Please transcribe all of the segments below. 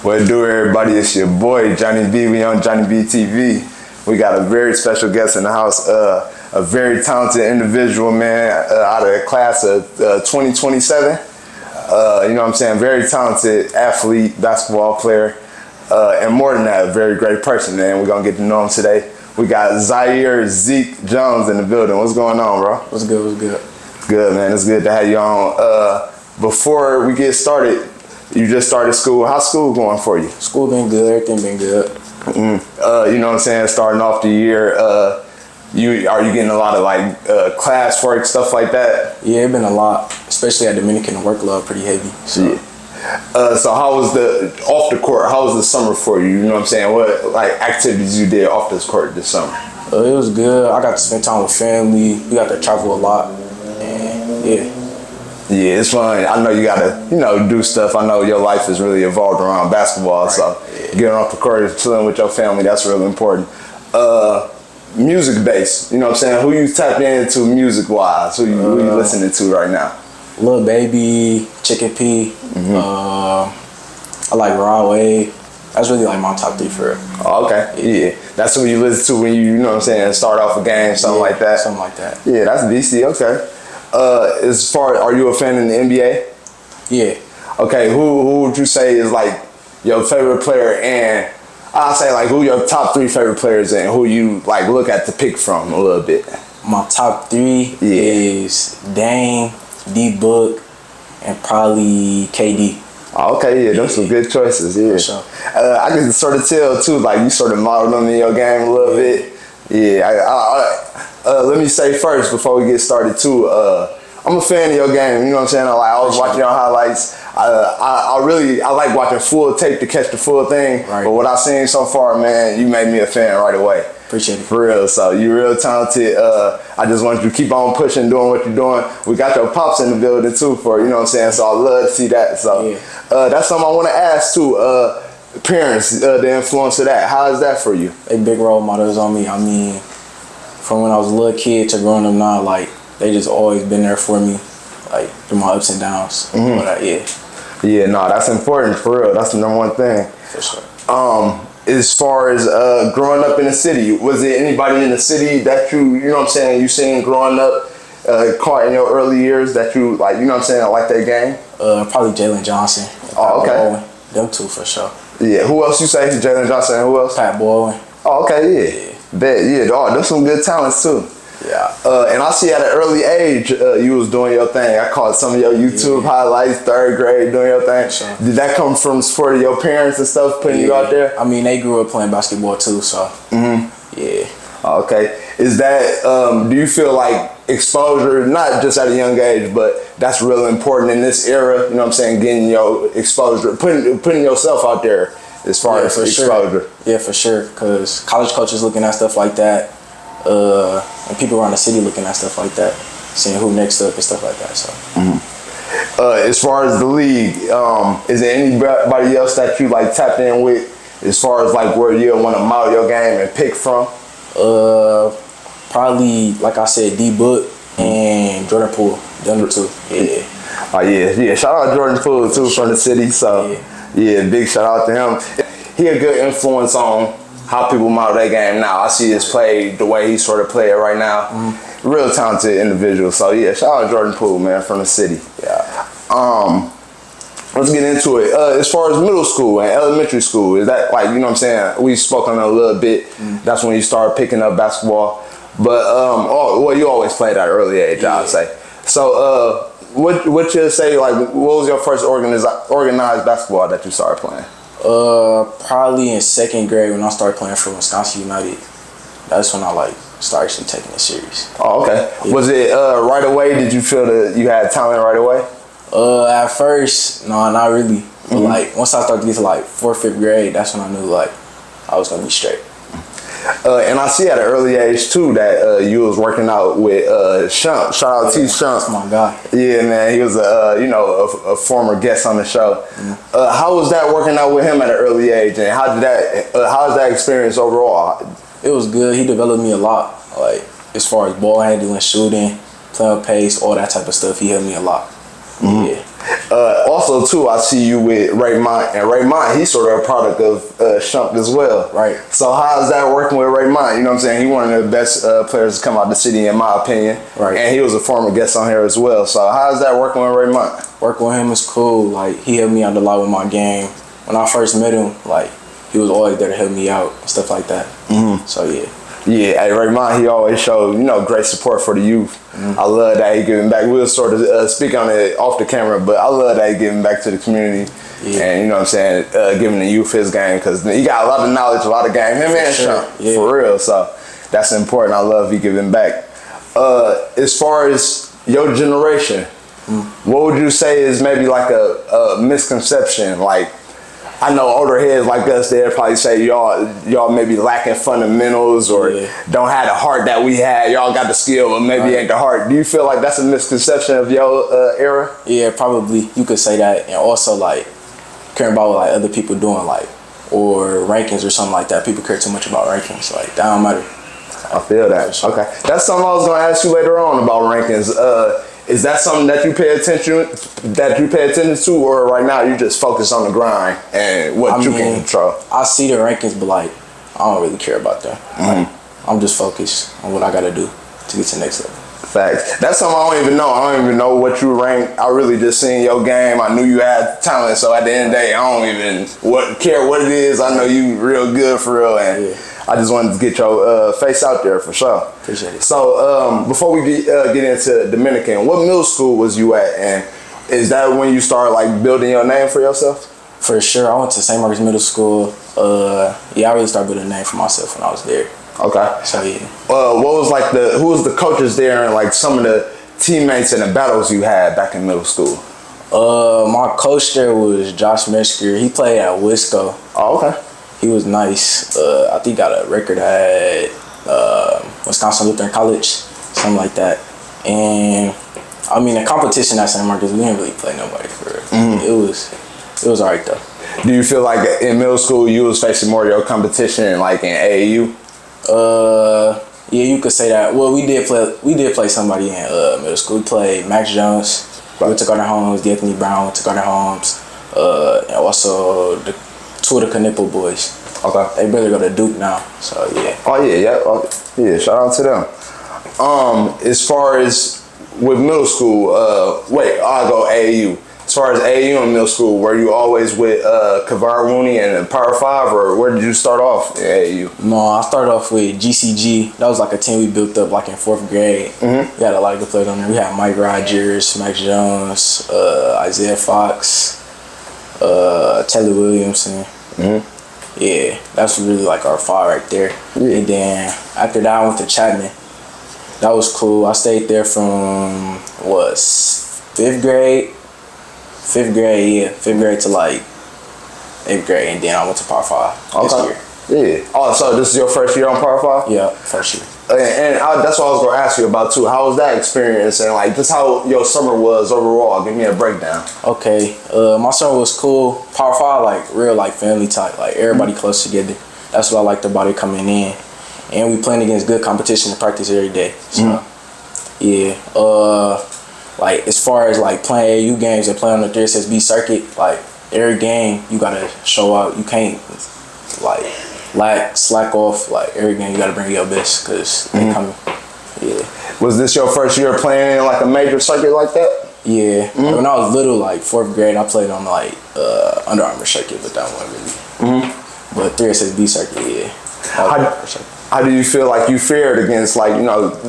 What it do, everybody? It's your boy Johnny B. We on JonnyBeeTV. We got a very special guest in the house, a very talented individual, man, out of the class of 2027. You know what I'm saying? Very talented athlete, basketball player, and more than that, a very great person, man. We're gonna get to know him today. We got Zaihir Zeak Jones in the building. What's going on, bro? What's good? What's good? Good, man. It's good to have you on. Before we get started, you just started school. How's school going for you? School been good. Everything been good. You know what I'm saying? Starting off the year, are you getting a lot of like class work, stuff like that? Yeah, it been a lot, especially at Dominican. The workload pretty heavy. So. Yeah. So how was the off the court? How was the summer for you? You know what I'm saying? What like activities you did off this court this summer? It was good. I got to spend time with family. We got to travel a lot, and yeah. Yeah, it's fun. I know you gotta, do stuff. I know your life is really evolved around basketball, right. So getting off the court and chilling with your family, that's really important. Music based, you know what I'm saying? Who you tapped into music wise? Who you listening to right now? Lil Baby, Chicken P. I like Raw Wave. That's really like my top 3 for real. Oh, okay. Yeah. That's who you listen to when you know what I'm saying, start off a game, something like that. Something like that. Yeah, that's DC. Okay. As far, are you a fan in the NBA? Yeah. Okay, who would you say is like your favorite player, and I'll say like who your top 3 favorite players and who you like look at to pick from a little bit? My top 3 is Dame, D-Book, and probably KD. Oh, okay, yeah, those some good choices, yeah. For sure. I can sort of tell too, like you sort of modeled them in your game a little bit. Yeah, let me say first before we get started too, I'm a fan of your game, you know what I'm saying? I was watching your highlights. I like watching full tape to catch the full thing, right. But what I've seen so far, man, you made me a fan right away. Appreciate it. For real, so you're real talented. I just want you to keep on pushing, doing what you're doing. We got your pops in the building too for, you know what I'm saying? So I love to see that. So that's something I want to ask too. Parents, the influence of that, how is that for you? They big role models on me. I mean, from when I was a little kid to growing up now, like they just always been there for me, like through my ups and downs. But yeah, no, that's important for real. That's the number one thing. For sure. As far as growing up in the city, was there anybody in the city that you know what I'm saying, you seen growing up, caught in your early years that you like, you know what I'm saying, like that game? Probably Jalen Johnson. Oh, okay. Baldwin. Them 2 for sure. Yeah, who else you say? Jalen Johnson and who else? Pat Baldwin. Oh, okay, yeah. Bet, yeah, there's some good talents too. Yeah. And I see at an early age, you was doing your thing. I caught some of your YouTube highlights, 3rd grade, doing your thing. Sure. Did that come from support of your parents and stuff, putting you out there? I mean, they grew up playing basketball too, so. Yeah. Okay. Is that, do you feel like exposure, not just at a young age, but that's real important in this era, you know what I'm saying, getting your exposure, putting yourself out there as far as exposure? Sure. Yeah, for sure, because college coaches looking at stuff like that, and people around the city looking at stuff like that, seeing who next up and stuff like that. So, as far as the league, is there anybody else that you like tapped in with, as far as like where you want to model your game and pick from? Probably like I said, D-Book and Jordan Poole. Them 2. Yeah. Oh yeah. Shout out Jordan Poole too from the city. So yeah, big shout out to him. He a good influence on how people model their game now. I see his play, the way he sort of play it right now. Real talented individual. So yeah, shout out Jordan Poole, man, from the city. Yeah. Let's get into it. As far as middle school and elementary school, is that like, you know what I'm saying? We spoke on it a little bit. That's when you start picking up basketball. But well, you always played at an early age, I'd say. So what you say, like, what was your first organized basketball that you started playing? Probably in 2nd grade when I started playing for Wisconsin United. That's when I like started actually taking it serious. Oh, okay. Yeah. Was it right away? Did you feel that you had talent right away? At first, no, not really. But like once I started to get to like 4th, 5th grade, that's when I knew like I was gonna be straight. And I see at an early age too that you was working out with Shump. Shout out to Shump. That's my guy. Yeah, man, he was a former guest on the show. How was that working out with him at an early age, and how was that experience overall? It was good. He developed me a lot, like as far as ball handling, shooting, playing pace, all that type of stuff. He helped me a lot. Yeah. Also, too, I see you with Raymond, and Raymond, he's sort of a product of Shump as well. Right. So how's that working with Raymond? You know what I'm saying? He's one of the best players to come out the city, in my opinion. Right. And he was a former guest on here as well. So how's that working with Raymond? Working with him is cool. Like, he helped me out a lot with my game. When I first met him, like, he was always there to help me out and stuff like that. So, yeah. Yeah, hey, Raymond, he always showed, great support for the youth. I love that he giving back. We'll sort of speak on it off the camera, but I love that he giving back to the community. Yeah. And, you know what I'm saying, giving the youth his game, because he got a lot of knowledge, a lot of game. Him and Shump, for real. So that's important. I love he giving back. As far as your generation, what would you say is maybe like a misconception? Like, I know older heads like us, they'll probably say y'all maybe lacking fundamentals or don't have the heart that we had. Y'all got the skill, but maybe ain't the heart. Do you feel like that's a misconception of your era? Yeah, probably. You could say that. And also, like, caring about what like other people doing, like, or rankings or something like that. People care too much about rankings. Like, that don't matter. I feel that. Sure. Okay. That's something I was going to ask you later on about rankings. Is that something that you pay attention to, or right now you just focus on the grind and what you can control? I see the rankings, but like I don't really care about that. Like, I'm just focused on what I gotta do to get to the next level. Facts. That's something I don't even know. I don't even know what you rank. I really just seen your game. I knew you had talent, so at the end of the day, I don't even care what it is. I know you real good for real, and I just wanted to get your face out there for sure. Appreciate it. So before we get into Dominican, what middle school was you at, and is that when you started like building your name for yourself? For sure. I went to St. Marcus Middle School. I really started building a name for myself when I was there. Okay. So yeah. What was like who was the coaches there and like some of the teammates and the battles you had back in middle school? My coach there was Josh Metzger. He played at Wisco. Oh, okay. He was nice. I think got a record at Wisconsin Lutheran College, something like that. And I mean, the competition at St. Marcus, we didn't really play nobody for it. It was alright though. Do you feel like in middle school you was facing more of your competition like in AAU? Yeah, you could say that. Well, we did play somebody in middle school. We played Max Jones. We went to Gardner Holmes. Anthony Brown went to Gardner Holmes. And also the two of the Knipple boys. Okay. They better go to Duke now. So yeah. Oh yeah. Shout out to them. As far as with middle school, I'll go AAU. As far as AAU in middle school, were you always with Kevon Looney and Power 5, or where did you start off in AAU? No, I started off with GCG. That was like a team we built up like in 4th grade. We had a lot of good players on there. We had Mike Rogers, Max Jones, Isaiah Fox, Taylor Williamson. Yeah, that's really like our 5 right there. And then after that, I went to Chapman. That was cool. I stayed there from 5th grade to like 8th grade, and then I went to Power 5 this year. Yeah. Oh, so this is your first year on Power 5? Yeah, first year. And that's what I was going to ask you about too. How was that experience, and like just how your summer was overall? Give me a breakdown. Okay, my summer was cool. Power 5, like real like family type, like everybody close together. That's what I liked about it coming in, and we playing against good competition to practice every day. So yeah, like as far as like playing AAU games and playing on the 3SSB circuit, like every game you gotta show out. You can't like slack off. Like every game you gotta bring your best because they coming. Yeah. Was this your first year playing in like a major circuit like that? Yeah. Like, when I was little, like 4th grade, I played on like Under Armour circuit, but that wasn't really. But 3SSB circuit, yeah. How do you feel like you fared against like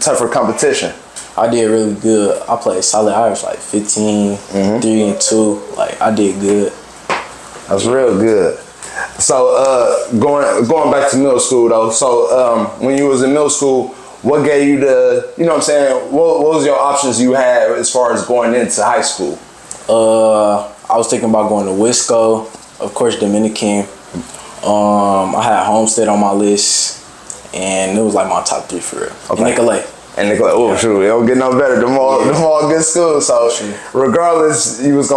tougher competition? I did really good. I played solid. I was like 15, 3-2. Like I did good. That's real good. So going back to middle school though. So when you was in middle school, what gave you the what was your options you had as far as going into high school? I was thinking about going to Wisco, of course Dominican. I had Homestead on my list, and it was like my top 3 for real. Okay. And Nicolay, shoot, it don't get no better. Them all good schools. So regardless, you was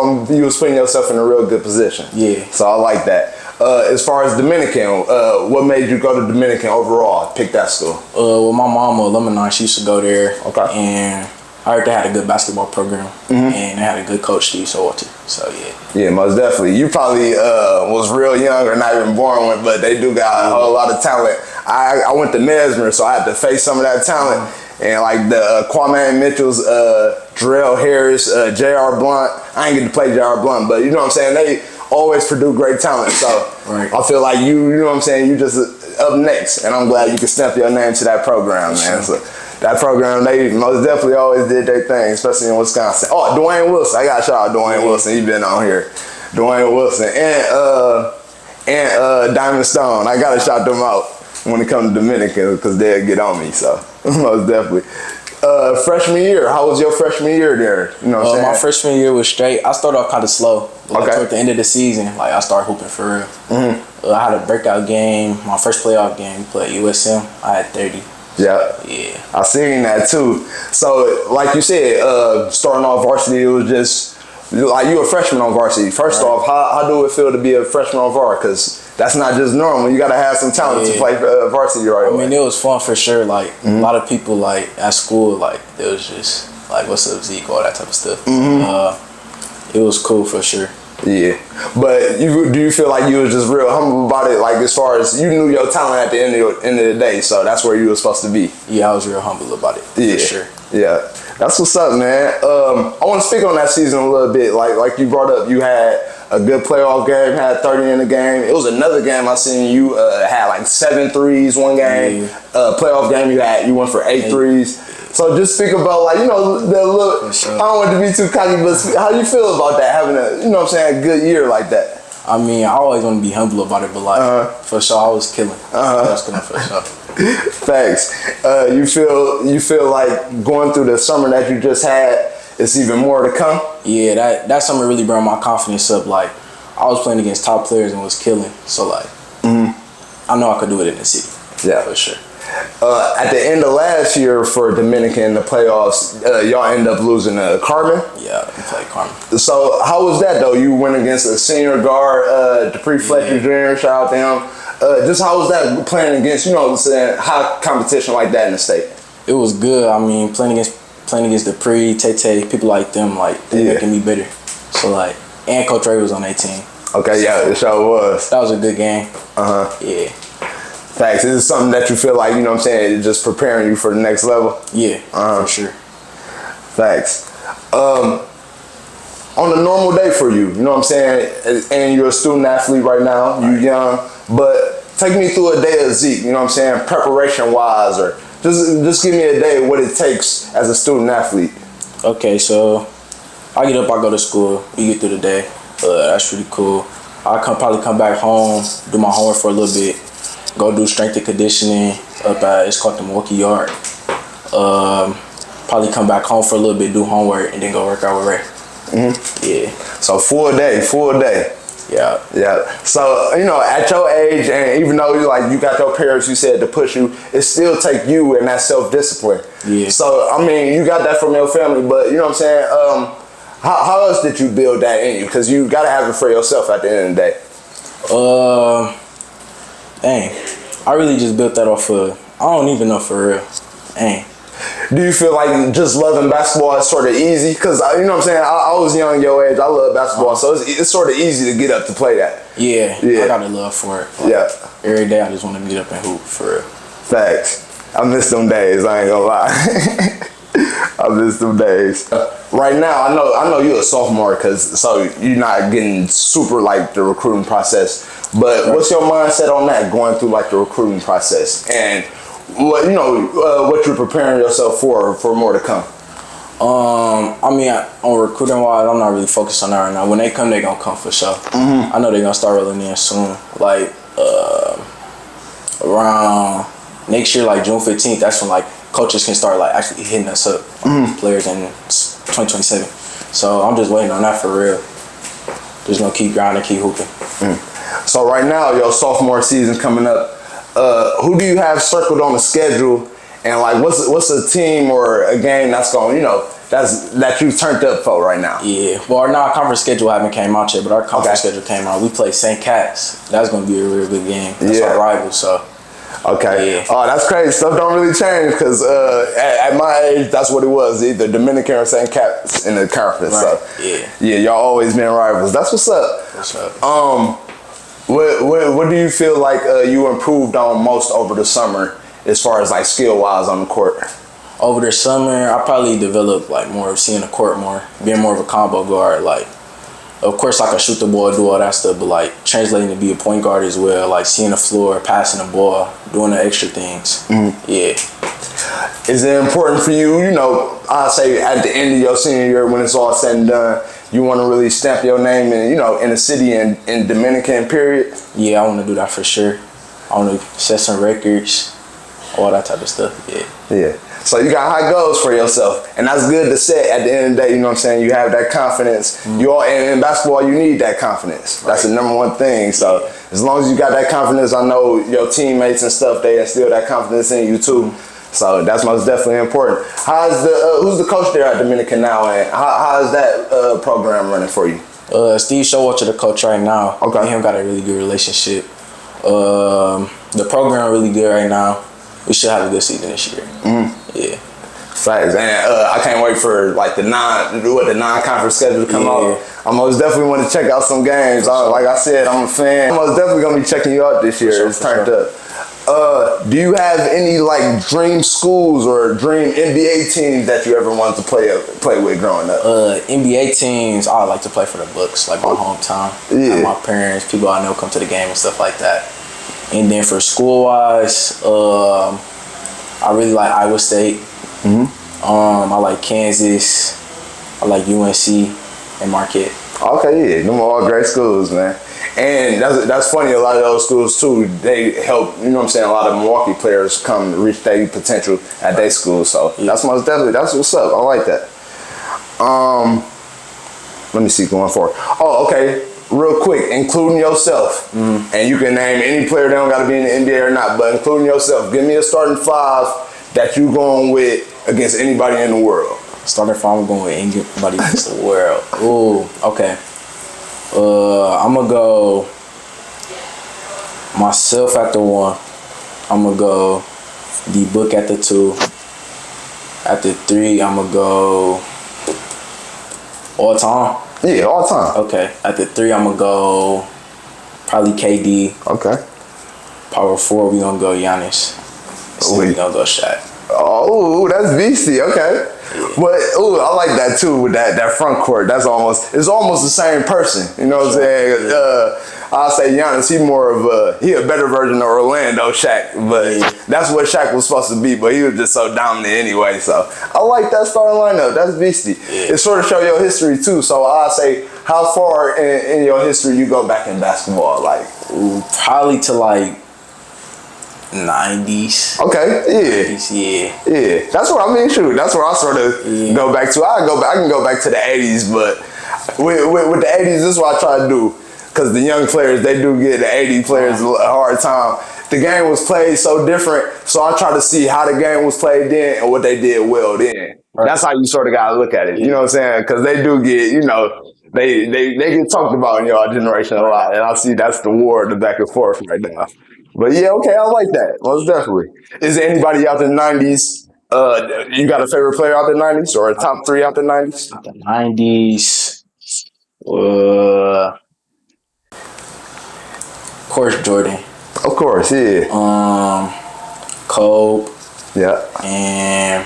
putting yourself in a real good position. Yeah. So I like that. As far as Dominican, what made you go to Dominican overall? Pick that school. Well, my mom, alumni, she used to go there. Okay. And I I heard they had a good basketball program and they had a good coach, Steve Showalter. So yeah. Yeah, most definitely. You probably was real young or not even born with, but they do got a whole lot of talent. I went to Mesmer, so I had to face some of that talent. And like the Kwame Mitchell's, Jarrell Harris, J.R. Blunt. I ain't get to play J.R. Blunt, but you know what I'm saying? They always produce great talent. So I feel like you know what I'm saying? You just up next. And I'm glad you can stamp your name to that program, man. So that program, they most definitely always did their thing, especially in Wisconsin. Oh, Dwayne Wilson. I got to shout out Dwayne Wilson. He been on here. Dwayne Wilson. And Diamond Stone. I got to shout them out when it comes to Dominican because they'll get on me. So most definitely. Freshman year, how was your freshman year there? You know what I'm saying? My freshman year was straight. I started off kind of slow. Like toward the end of the season, like I started hooping for real. I had a breakout game. My first playoff game, we played USM. I had 30. Yeah. I seen that too. So, like you said, starting off varsity, it was just like you a freshman on varsity. First off, how do it feel to be a freshman on varsity? Because that's not just normal. You got to have some talent to play varsity right away. I mean, it was fun for sure. Like a lot of people, like at school, like it was just like, "What's up, Zeak?" all that type of stuff. It was cool for sure. Yeah, but do you feel like you was just real humble about it? Like as far as you knew your talent at the end of the day, so that's where you were supposed to be. Yeah, I was real humble about it. For sure. Yeah, that's what's up, man. I want to speak on that season a little bit. Like you brought up, you had a good playoff game, had 30 in the game. It was another game I seen you had like 7 threes one game. Playoff game you went for 8 threes. So just speak about like, you know, the look. Sure. I don't want to be too cocky, but how you feel about that, having a, you know what I'm saying, a good year like that? I mean, I always want to be humble about it, but like for sure, I was killing. I was killing for sure. Thanks. You feel like going through the summer that you just had, it's even more to come? Yeah, that summer really brought my confidence up. Like I was playing against top players and was killing. So like, I know I could do it in the city. Yeah, for sure. At the end of last year for Dominican in the playoffs, y'all end up losing to Carmen. Yeah, we played Carmen. So how was that though? You went against a senior guard, Dupree Fletcher Jr. Shout out to him. Just how was that playing against, you know, saying high competition like that in the state? It was good. I mean, playing against Dupree, Tay, people like them, like they making me better. So like, and Coach Ray was on that team. Okay, yeah, it sure was. That was a good game. Yeah. Facts. Is it something that you feel like, you know what I'm saying, it's just preparing you for the next level? Yeah, for sure. Facts. On a normal day for you, you know what I'm saying, and you're a student athlete right now, you young, but take me through a day of Zeak, you know what I'm saying, preparation-wise, or just give me a day of what it takes as a student athlete. Okay, so I get up, I go to school, we get through the day. That's really cool. Probably come back home, do my homework for a little bit, go do strength and conditioning up at, it's called the Milwaukee Yard. Probably come back home for a little bit, do homework, and then go work out with Ray. Yeah. So full day. Yeah. So, you know, at your age, and even though you got your parents, you said, to push you, it still take you and that self-discipline. Yeah. So, I mean, you got that from your family, but you know what I'm saying? How else did you build that in you? Because you got to have it for yourself at the end of the day. Dang. I really just built that off of, I don't even know for real. Dang. Do you feel like just loving basketball is sort of easy? Because, you know what I'm saying, I was young your age, I love basketball, so it's sort of easy to get up to play that. Yeah. I got a love for it. Like, every day I just want to get up and hoop, for real. Facts. I miss them days, I ain't gonna lie. I miss them days. Right now, I know you're a sophomore, so you're not getting super like the recruiting process. But what's your mindset on that, going through like the recruiting process, and what what you're preparing yourself for more to come? I mean, on recruiting wise, I'm not really focused on that right now. When they come, they gonna come for sure. I know they're gonna start rolling in soon. Like around next year, like June 15th, that's when like coaches can start like actually hitting us up, players in 2027. So I'm just waiting on that for real. Just gonna keep grinding, keep hooping. So right now, your sophomore season coming up, who do you have circled on the schedule, and like what's a team or a game that's going, that you turned up for right now? Yeah, well, our conference schedule haven't came out yet, but our conference schedule came out. We play St. Cat's. That's gonna be a real good game. That's our rival. So Okay. Yeah. Oh, that's crazy. Stuff don't really change because at my age, that's what it was. Either Dominican or St. Cat's in the conference. Right. So Yeah, y'all always been rivals. That's what's up. what's up? What do you feel like you improved on most over the summer as far as like skill wise on the court? Over the summer, I probably developed like more of seeing the court more, being more of a combo guard. Like, of course, I can shoot the ball, do all that stuff, but like translating to be a point guard as well, like seeing the floor, passing the ball, doing the extra things. Yeah. Is it important for you, you know, I say at the end of your senior year when it's all said and done, you want to really stamp your name in, you know, in the city and in Dominican period? Yeah, I want to do that for sure. I want to set some records, all that type of stuff. Yeah. Yeah. So you got high goals for yourself, and that's good to set at the end of the day. You know what I'm saying? You have that confidence. You all in basketball, you need that confidence. That's the number one thing. So as long as you got that confidence, I know your teammates and stuff, they instill that confidence in you too. So that's most definitely important. How's the who's the coach there at Dominican now, and how is that program running for you? Steve Showalter, the coach right now. Okay. Me and him got a really good relationship. The program really good right now. We should have a good season this year. Yeah. Facts, and I can't wait for like the non-conference schedule to come out. I most definitely want to check out some games. Like I said, I'm a fan. I'm most definitely gonna be checking you out this year. It's turned up. Do you have any like dream schools or dream NBA teams that you ever wanted to play with growing up? NBA teams, I like to play for the Bucks, like my hometown. Yeah. Like my parents, people I know come to the game and stuff like that. And then for school-wise, I really like Iowa State. I like Kansas. I like UNC and Marquette. Okay, yeah, them are all great schools, man. And that's funny, a lot of those schools too, they help, you know what I'm saying, a lot of Milwaukee players come to reach their potential at their school. So that's most definitely, that's what's up. I like that. Let me see going forward. Oh, okay. Real quick, including yourself, and you can name any player, they don't got to be in the NBA or not, but including yourself, give me a starting five that you going with against anybody in the world. Starting five, I'm going with anybody against the world. Ooh, okay. I'm going to go myself at the 1. I'm going to go D-Book at the 2. At the 3, I'm going to go all time. Yeah, all time. Okay. At the 3, I'm going to go probably KD. Okay. Power 4, we going to go Giannis. We going to go Shaq. Oh, that's beastie. Okay. But I like that too with that front court. It's almost the same person. You know what I'm saying? I'll say Giannis, he a better version of Orlando Shaq, but that's what Shaq was supposed to be, but he was just so dominant anyway. So I like that starting lineup. That's beastie. It sort of show your history too. So I'll say, how far in your history you go back in basketball? Like probably to like 90s. Okay, yeah. 90s, yeah. That's what I mean. Shoot, that's where I sort of go back to. I can go back to the 80s, but with the 80s, this is what I try to do. Because the young players, they do get the 80 players a hard time. The game was played so different, so I try to see how the game was played then and what they did well then. Right. That's how you sort of got to look at it. You know what I'm saying? Because they do get, you know, they get talked about in your generation a lot. And I see that's the war, the back and forth right now. But yeah, okay, I like that. Most definitely. Is there anybody out in the 90s? You got a favorite player out in the 90s or a top 3 out in the 90s? Out the 90s. Of course, Jordan. Of course, yeah. Kobe. Yeah. And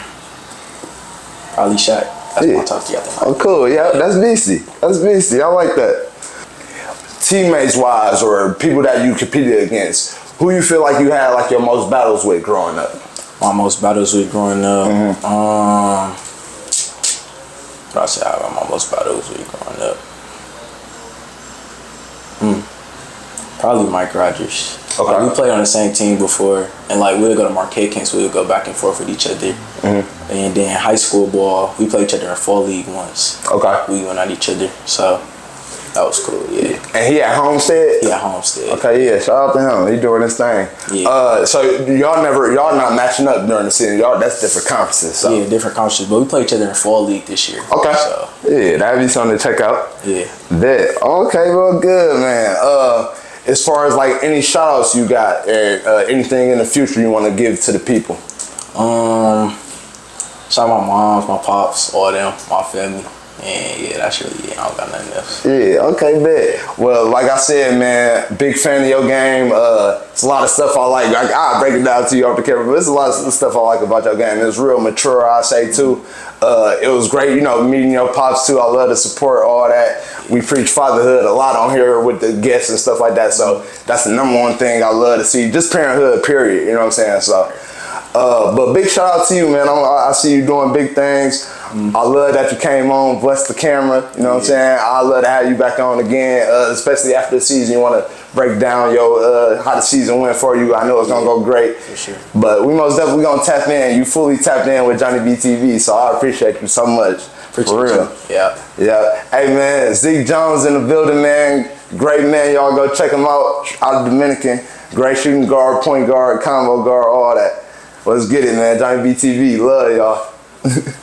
probably Shaq. That's my top 3 out the 90s. Oh, cool. Yeah, that's beastie. That's beastie. I like that. Teammates wise or people that you competed against, who you feel like you had like your most battles with growing up? My most battles with growing up. What I say I have my most battles with growing up. Probably Mike Rogers. Okay. Like, we played on the same team before, and like we'll go to Marquette camps, we'll go back and forth with each other. And then high school ball, we played each other in fall league once. Okay. We went at each other, so that was cool, yeah. And he at Homestead? He at Homestead. Okay, yeah, shout out to him. He doing his thing. Yeah. So y'all not matching up during the season. That's different conferences. So. Yeah, different conferences, but we play each other in fall league this year. Okay. So. Yeah, that'd be something to check out. Yeah. That. Okay, well, good, man. as far as like any shout outs you got, anything in the future you want to give to the people? Shout out my moms, my pops, all them, my family. And yeah, that's really it. I don't got nothing else. Yeah, okay, bet. Well, like I said, man, big fan of your game. It's a lot of stuff I like. I'll break it down to you off the camera, but there's a lot of stuff I like about your game. It's real mature, I say, too. It was great, meeting your pops, too. I love the support, all that. We preach fatherhood a lot on here with the guests and stuff like that, so that's the number one thing I love to see. Just parenthood, period, you know what I'm saying? So, but big shout out to you, man. I see you doing big things. I love that you came on, blessed the camera, you know what I'm saying? I love to have you back on again, especially after the season. You want to break down how the season went for you. I know it's going to go great. For sure. But we most definitely going to tap in. You fully tapped in with JonnyBeeTV, so I appreciate you so much. For real. Yeah. Yeah. Hey, man, Zeak Jones in the building, man. Great man. Y'all go check him out of Dominican. Great shooting guard, point guard, combo guard, all that. Let's get it, man. JonnyBeeTV. Love y'all.